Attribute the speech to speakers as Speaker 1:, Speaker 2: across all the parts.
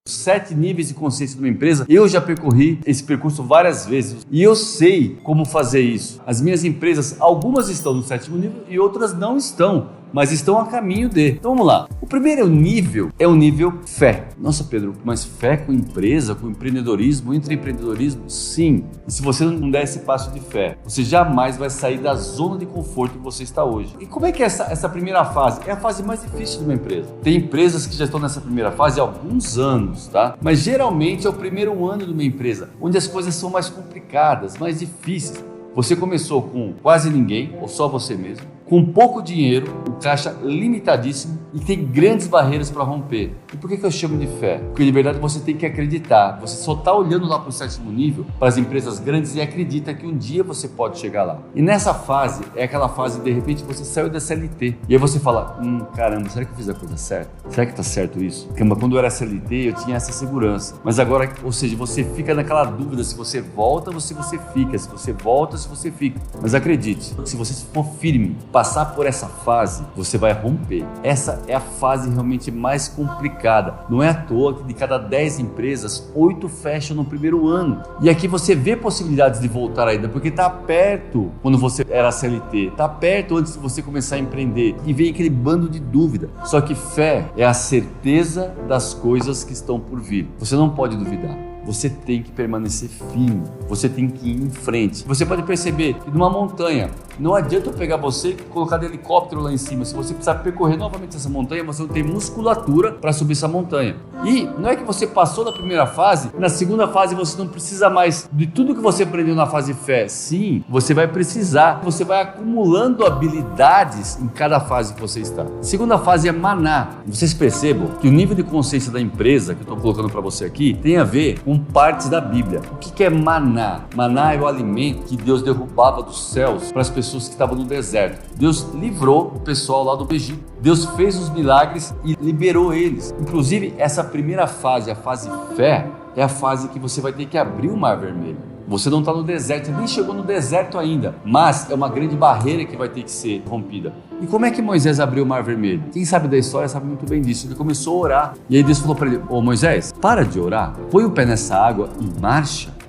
Speaker 1: 7 níveis de consciência de uma empresa, eu já percorri esse percurso várias vezes e eu sei como fazer isso. As minhas empresas, algumas estão no 7º nível e outras não estão, mas estão a caminho de. Então vamos lá. O primeiro nível é o nível fé. Nossa, Pedro, mas fé com empresa, com empreendedorismo, intraempreendedorismo? Sim. E se você não der esse passo de fé, você jamais vai sair da zona de conforto que você está hoje. E como é que é essa primeira fase? É a fase mais difícil de uma empresa. Tem empresas que já estão nessa primeira fase há alguns anos, tá? Mas geralmente é o primeiro ano de uma empresa, onde as coisas são mais complicadas, mais difíceis. Você começou com quase ninguém, ou só você mesmo, com pouco dinheiro, um caixa limitadíssimo e tem grandes barreiras para romper. E por que eu chamo de fé? Porque de verdade você tem que acreditar. Você só está olhando lá para o 7º nível, para as empresas grandes, e acredita que um dia você pode chegar lá. E nessa fase, é aquela fase de repente você saiu da CLT. E aí você fala, caramba, será que eu fiz a coisa certa? Será que está certo isso? Porque quando eu era CLT eu tinha essa segurança. Mas agora, ou seja, você fica naquela dúvida se você volta ou se você fica. Se você volta, se você fica. Mas acredite, se você for firme, passar por essa fase, você vai romper. Essa é a fase realmente mais complicada. Não é à toa que de cada 10 empresas, 8 fecham no primeiro ano. E aqui você vê possibilidades de voltar ainda, porque está perto quando você era CLT, está perto antes de você começar a empreender. E vem aquele bando de dúvida. Só que fé é a certeza das coisas que estão por vir. Você não pode duvidar. Você tem que permanecer firme, você tem que ir em frente. Você pode perceber que numa montanha, não adianta eu pegar você e colocar de helicóptero lá em cima. Se você precisar percorrer novamente essa montanha, você não tem musculatura para subir essa montanha. E não é que você passou da primeira fase, na segunda fase você não precisa mais de tudo que você aprendeu na fase fé. Sim, você vai precisar, você vai acumulando habilidades em cada fase que você está. A segunda fase é maná. Vocês percebam que o nível de consciência da empresa que eu estou colocando para você aqui tem a ver com partes da Bíblia. O que é maná? Maná é o alimento que Deus derrubava dos céus para as pessoas que estavam no deserto. Deus livrou o pessoal lá do Egito. Deus fez os milagres e liberou eles. Inclusive, essa primeira fase, a fase fé, é a fase que você vai ter que abrir o Mar Vermelho. Você não está no deserto, nem chegou no deserto ainda, mas é uma grande barreira que vai ter que ser rompida. E como é que Moisés abriu o Mar Vermelho? Quem sabe da história sabe muito bem disso. Ele começou a orar, e aí Deus falou para ele, Moisés, para de orar, põe o pé nessa água e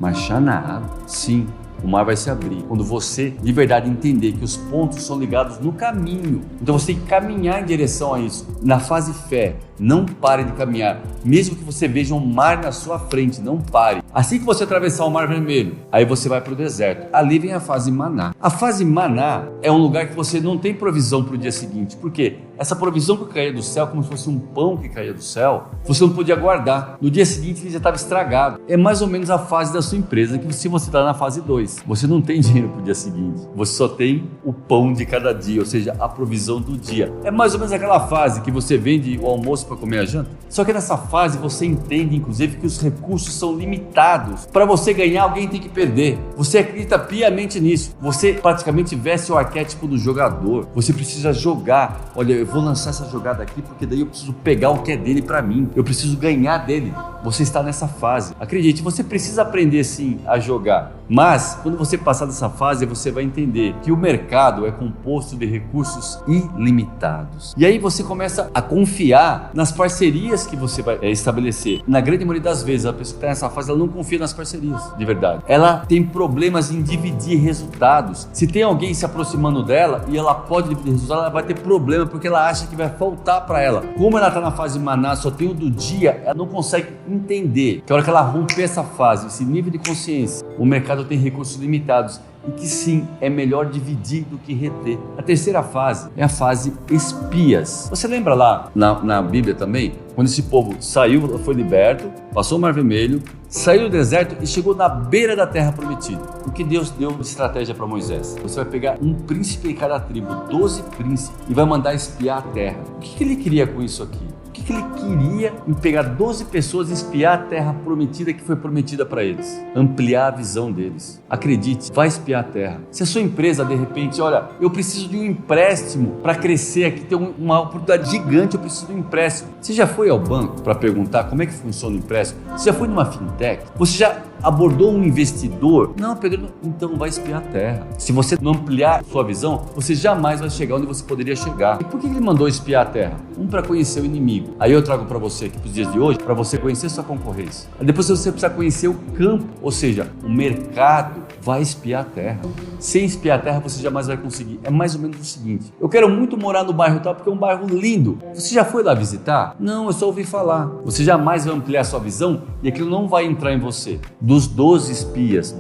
Speaker 1: marchar na água. Sim, o mar vai se abrir quando você de verdade entender que os pontos são ligados no caminho. Então você tem que caminhar em direção a isso. Na fase fé, não pare de caminhar. Mesmo que você veja um mar na sua frente, não pare. Assim que você atravessar o Mar Vermelho, aí você vai para o deserto. Ali vem a fase maná. A fase maná é um lugar que você não tem provisão para o dia seguinte. Por quê? Essa provisão que caía do céu, como se fosse um pão que caía do céu, você não podia guardar. No dia seguinte ele já estava estragado. É mais ou menos a fase da sua empresa, que se você está na fase 2, você não tem dinheiro para o dia seguinte. Você só tem o pão de cada dia, ou seja, a provisão do dia. É mais ou menos aquela fase que você vende o almoço para comer a janta. Só que nessa fase você entende, inclusive, que os recursos são limitados. Para você ganhar, alguém tem que perder. Você acredita piamente nisso. Você praticamente veste o arquétipo do jogador. Você precisa jogar. Olha, eu vou lançar essa jogada aqui porque daí eu preciso pegar o que é dele para mim. Eu preciso ganhar dele. Você está nessa fase. Acredite, você precisa aprender sim a jogar. Mas quando você passar dessa fase, você vai entender que o mercado é composto de recursos ilimitados. E aí você começa a confiar nas parcerias que você vai estabelecer. Na grande maioria das vezes, a pessoa que está nessa fase, ela não confia nas parcerias, de verdade. Ela tem problemas em dividir resultados. Se tem alguém se aproximando dela e ela pode dividir resultados, ela vai ter problema porque ela acha que vai faltar para ela. Como ela está na fase maná, só tem o do dia, ela não consegue entender que a hora que ela romper essa fase, esse nível de consciência, o mercado tem recursos limitados e que sim, é melhor dividir do que reter. A terceira fase é a fase espias. Você lembra lá na Bíblia também, quando esse povo saiu, foi liberto, passou o Mar Vermelho, saiu do deserto e chegou na beira da terra prometida. O que Deus deu de estratégia para Moisés? Você vai pegar um príncipe em cada tribo, 12 príncipes, e vai mandar espiar a terra. O que ele queria com isso aqui? O que ele queria em pegar 12 pessoas e espiar a terra prometida que foi prometida para eles? Ampliar a visão deles. Acredite, vai espiar a terra. Se a sua empresa, de repente, olha, eu preciso de um empréstimo para crescer aqui, tem uma oportunidade gigante, eu preciso de um empréstimo. Você já foi ao banco para perguntar como é que funciona o empréstimo? Você já foi numa fintech? Você já abordou um investidor? Não, Pedro, então vai espiar a terra. Se você não ampliar sua visão, você jamais vai chegar onde você poderia chegar. E por que ele mandou espiar a terra? Para conhecer o inimigo. Aí eu trago para você aqui para os dias de hoje, para você conhecer sua concorrência. Depois você precisa conhecer o campo, ou seja, o mercado vai espiar a terra. Sem espiar a terra você jamais vai conseguir. É mais ou menos o seguinte: eu quero muito morar no bairro tal porque é um bairro lindo. Você já foi lá visitar? Não, eu só ouvi falar. Você jamais vai ampliar sua visão e aquilo não vai entrar em você. Dos 12 espias,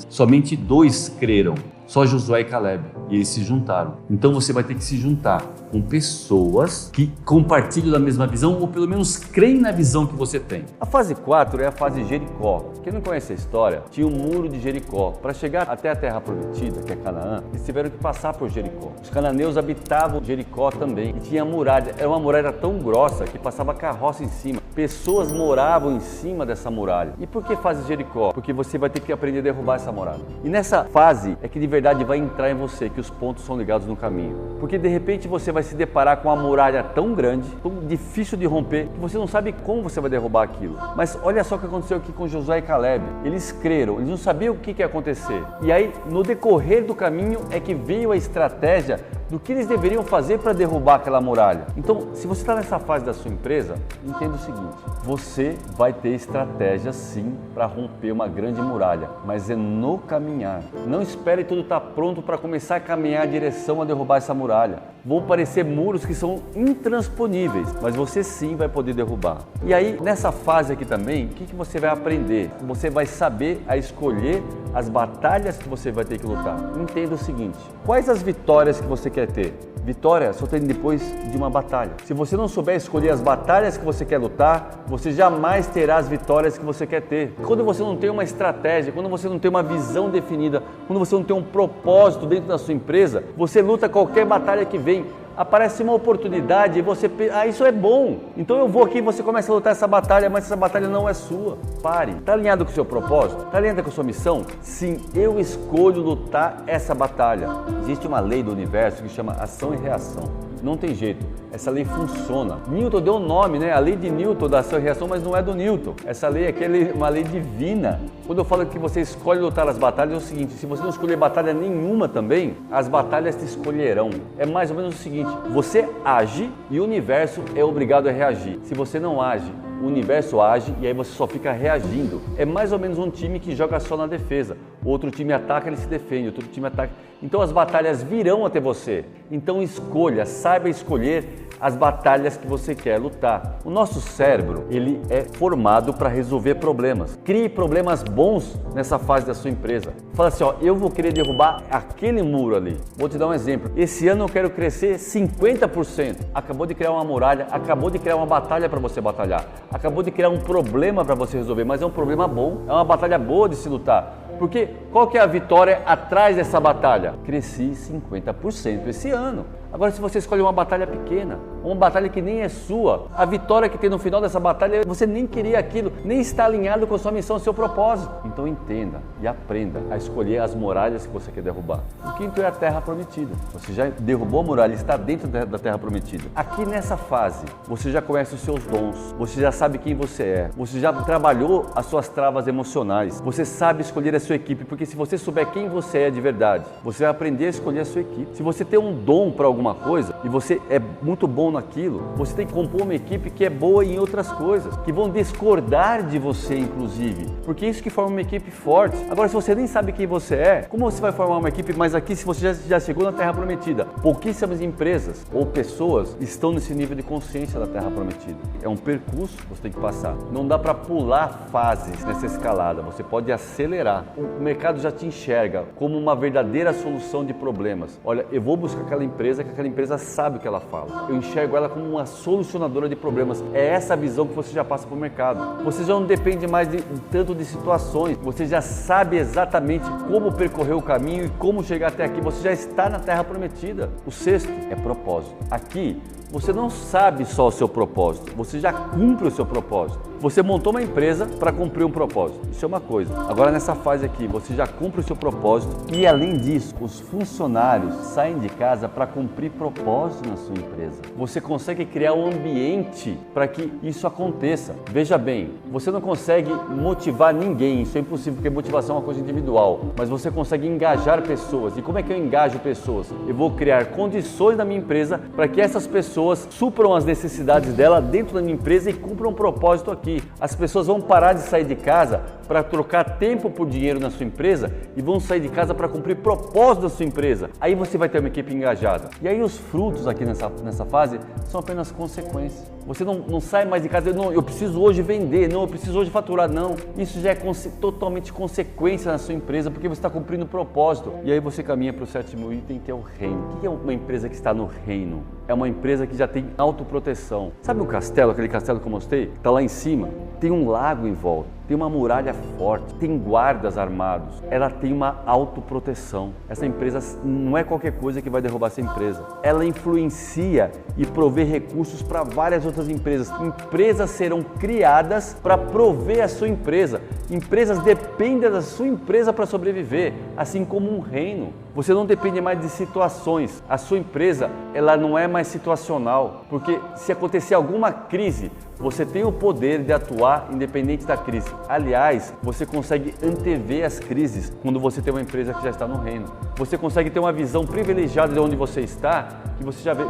Speaker 1: somente 2 creram. Só Josué e Caleb, e eles se juntaram. Então você vai ter que se juntar com pessoas que compartilham da mesma visão ou pelo menos creem na visão que você tem. A fase 4 é a fase Jericó. Quem não conhece a história, tinha um muro de Jericó. Para chegar até a terra prometida, que é Canaã, eles tiveram que passar por Jericó. Os cananeus habitavam Jericó também e tinha muralha. Era uma muralha tão grossa que passava carroça em cima. Pessoas moravam em cima dessa muralha. E por que fase Jericó? Porque você vai ter que aprender a derrubar essa muralha. E nessa fase é que de verdade vai entrar em você, que os pontos são ligados no caminho. Porque de repente você vai se deparar com uma muralha tão grande, tão difícil de romper, que você não sabe como você vai derrubar aquilo. Mas olha só o que aconteceu aqui com Josué e Caleb. Eles creram, eles não sabiam o que ia acontecer. E aí, no decorrer do caminho, é que veio a estratégia do que eles deveriam fazer para derrubar aquela muralha. Então, se você está nessa fase da sua empresa, entenda o seguinte: você vai ter estratégia sim para romper uma grande muralha, mas é no caminhar. Não espere tudo estar pronto para começar a caminhar em direção a derrubar essa muralha. Vão parecer muros que são intransponíveis, mas você sim vai poder derrubar. E aí, nessa fase aqui também, o que você vai aprender? Você vai saber a escolher as batalhas que você vai ter que lutar. Entenda o seguinte: quais as vitórias que você quer ter? Vitória só tem depois de uma batalha. Se você não souber escolher as batalhas que você quer lutar, você jamais terá as vitórias que você quer ter. Quando você não tem uma estratégia, quando você não tem uma visão definida, quando você não tem um propósito dentro da sua empresa, você luta qualquer batalha que vem. Aparece uma oportunidade e você pensa: isso é bom, então eu vou aqui e você começa a lutar essa batalha, mas essa batalha não é sua. Pare. Está alinhado com o seu propósito? Está alinhado com a sua missão? Sim, eu escolho lutar essa batalha. Existe uma lei do universo que chama ação e reação. Não tem jeito, essa lei funciona. Newton deu o nome, né? A lei de Newton da ação e reação, mas não é do Newton. Essa lei aqui é uma lei divina. Quando eu falo que você escolhe lutar as batalhas, é o seguinte: se você não escolher batalha nenhuma também, as batalhas te escolherão. É mais ou menos o seguinte: você age e o universo é obrigado a reagir. Se você não age, o universo age e aí você só fica reagindo. É mais ou menos um time que joga só na defesa. O outro time ataca, ele se defende, outro time ataca. Então as batalhas virão até você. Então escolha, saiba escolher as batalhas que você quer lutar. O nosso cérebro, ele é formado para resolver problemas. Crie problemas bons nessa fase da sua empresa. Fala assim: ó, eu vou querer derrubar aquele muro ali. Vou te dar um exemplo. Esse ano eu quero crescer 50%. Acabou de criar uma muralha, acabou de criar uma batalha para você batalhar. Acabou de criar um problema para você resolver, mas é um problema bom, é uma batalha boa de se lutar. Porque qual que é a vitória atrás dessa batalha? Cresci 50% esse ano. Agora, se você escolhe uma batalha pequena, uma batalha que nem é sua, a vitória que tem no final dessa batalha, você nem queria aquilo, nem está alinhado com a sua missão, seu propósito. Então entenda e aprenda a escolher as muralhas que você quer derrubar. O quinto é a terra prometida. Você já derrubou a muralha, está dentro da terra prometida. Aqui nessa fase, você já conhece os seus dons, você já sabe quem você é, você já trabalhou as suas travas emocionais, você sabe escolher a sua equipe, porque se você souber quem você é de verdade, você vai aprender a escolher a sua equipe. Se você tem um dom para alguma coisa e você é muito bom naquilo, você tem que compor uma equipe que é boa em outras coisas, que vão discordar de você, inclusive, porque isso que forma uma equipe forte. Agora, se você nem sabe quem você é, como você vai formar uma equipe? Mas aqui, se você já chegou na Terra Prometida, pouquíssimas empresas ou pessoas estão nesse nível de consciência da Terra Prometida. É um percurso que você tem que passar. Não dá para pular fases nessa escalada, você pode acelerar. O mercado já te enxerga como uma verdadeira solução de problemas. Olha, eu vou buscar aquela empresa que aquela empresa sabe o que ela fala. Eu enxergo ela como uma solucionadora de problemas. É essa a visão que você já passa para o mercado. Você já não depende mais tanto de situações. Você já sabe exatamente como percorrer o caminho e como chegar até aqui. Você já está na Terra Prometida. O sexto é propósito. Aqui, você não sabe só o seu propósito, você já cumpre o seu propósito. Você montou uma empresa para cumprir um propósito, isso é uma coisa. Agora nessa fase aqui, você já cumpre o seu propósito e além disso, os funcionários saem de casa para cumprir propósito na sua empresa. Você consegue criar um ambiente para que isso aconteça. Veja bem, você não consegue motivar ninguém, isso é impossível porque motivação é uma coisa individual, mas você consegue engajar pessoas. E como é que eu engajo pessoas? Eu vou criar condições na minha empresa para que essas pessoas pessoas supram as necessidades dela dentro da minha empresa e cumpram um propósito aqui. As pessoas vão parar de sair de casa para trocar tempo por dinheiro na sua empresa e vão sair de casa para cumprir propósito da sua empresa. Aí você vai ter uma equipe engajada. E aí os frutos aqui nessa fase são apenas consequências. Você não sai mais de casa, eu preciso hoje vender, não, eu preciso hoje faturar, não. Isso já é totalmente consequência na sua empresa, porque você está cumprindo o propósito. E aí você caminha para o sétimo item, que é o reino. O que é uma empresa que está no reino? É uma empresa que já tem autoproteção. Sabe o castelo, aquele castelo que eu mostrei? Está lá em cima, tem um lago em volta, tem uma muralha forte, tem guardas armados. Ela tem uma autoproteção. Essa empresa não é qualquer coisa que vai derrubar essa empresa. Ela influencia e provê recursos para várias outras empresas. Empresas serão criadas para prover a sua empresa. Empresas dependem da sua empresa para sobreviver, assim como um reino. Você não depende mais de situações. A sua empresa, ela não é mais situacional, porque se acontecer alguma crise, você tem o poder de atuar independente da crise. Aliás, você consegue antever as crises quando você tem uma empresa que já está no reino. Você consegue ter uma visão privilegiada de onde você está, que você já vê,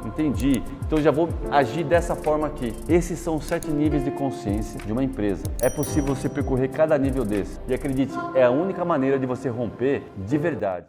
Speaker 1: entendi, então eu já vou agir dessa forma aqui. Esses são os 7 níveis de consciência de uma empresa. É possível você percorrer cada nível desse. E acredite, é a única maneira de você romper de verdade.